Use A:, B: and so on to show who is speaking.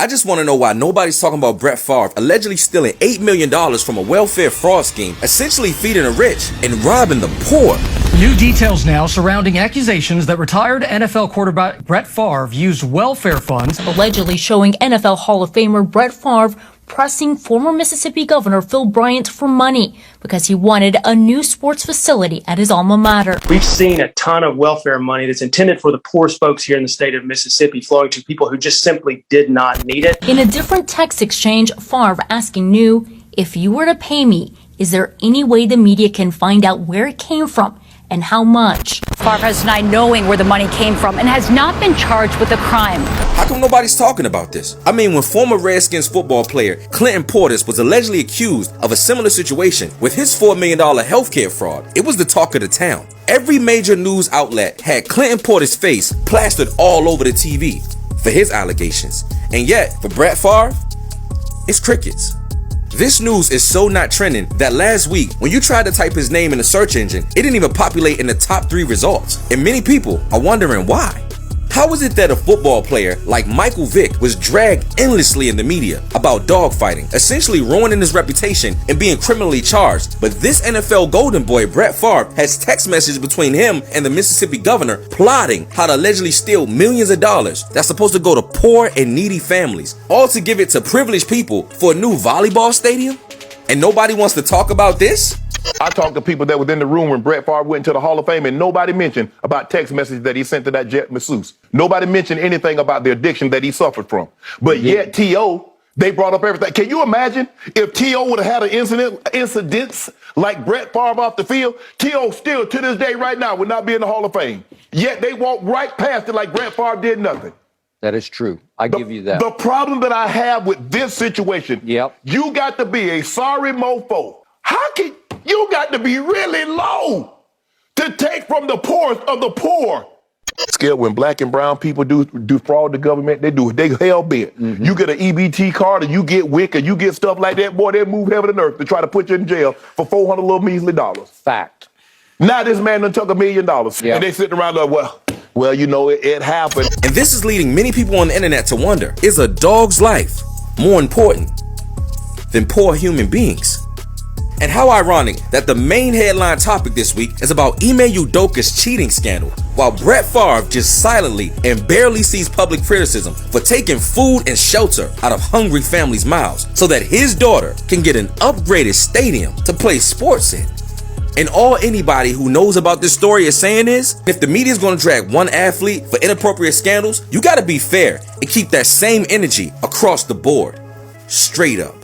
A: I just want to know why nobody's talking about Brett Favre allegedly stealing $8 million from a welfare fraud scheme, essentially feeding the rich and robbing the poor.
B: New details now surrounding accusations that retired NFL quarterback Brett Favre used welfare funds,
C: allegedly showing NFL Hall of Famer Brett Favre pressing former Mississippi Governor Phil Bryant for money because he wanted a new sports facility at his alma mater.
D: We've seen a ton of welfare money that's intended for the poorest folks here in the state of Mississippi flowing to people who just simply did not need it.
C: In a different text exchange, Favre asking New, if you were to pay me, is there any way the media can find out where it came from and how much?
E: Favre has denied knowing where the money came from and has not been charged with a crime.
A: How come nobody's talking about this? I mean, when former Redskins football player Clinton Portis was allegedly accused of a similar situation with his $4 million healthcare fraud, it was the talk of the town. Every major news outlet had Clinton Portis' face plastered all over the TV for his allegations. And yet, for Brett Favre, it's crickets. This news is so not trending that last week, when you tried to type his name in the search engine, it didn't even populate in the top 3 results. And many people are wondering why. How is it that a football player like Michael Vick was dragged endlessly in the media about dogfighting, essentially ruining his reputation and being criminally charged, but this NFL golden boy Brett Favre has text messages between him and the Mississippi governor plotting how to allegedly steal millions of dollars that's supposed to go to poor and needy families, all to give it to privileged people for a new volleyball stadium? And nobody wants to talk about this?
F: I talked to people that was in the room when Brett Favre went to the Hall of Fame, and nobody mentioned about text messages that he sent to that jet masseuse. Nobody mentioned anything about the addiction that he suffered from. But yet T.O., they brought up everything. Can you imagine if T.O. would have had an incidents like Brett Favre off the field? T.O. still, to this day right now, would not be in the Hall of Fame. Yet they walked right past it like Brett Favre did nothing.
G: That is true. I give you that.
F: The problem that I have with this situation, you got to be a sorry mofo. How can you got to be really low to take from the poorest of the poor? Scared when black and brown people do fraud the government, they hell bent. You get an EBT card or you get WIC or you get stuff like that, boy, they move heaven and earth to try to put you in jail for $400 little measly dollars.
G: Fact.
F: Now this man done took $1 million and they sitting around like, well, you know, it happened.
A: And this is leading many people on the internet to wonder, is a dog's life more important than poor human beings? And how ironic that the main headline topic this week is about Ime Udoka's cheating scandal, while Brett Favre just silently and barely sees public criticism for taking food and shelter out of hungry families' mouths so that his daughter can get an upgraded stadium to play sports in. And all anybody who knows about this story is saying is, if the media is going to drag one athlete for inappropriate scandals, you got to be fair and keep that same energy across the board. Straight up.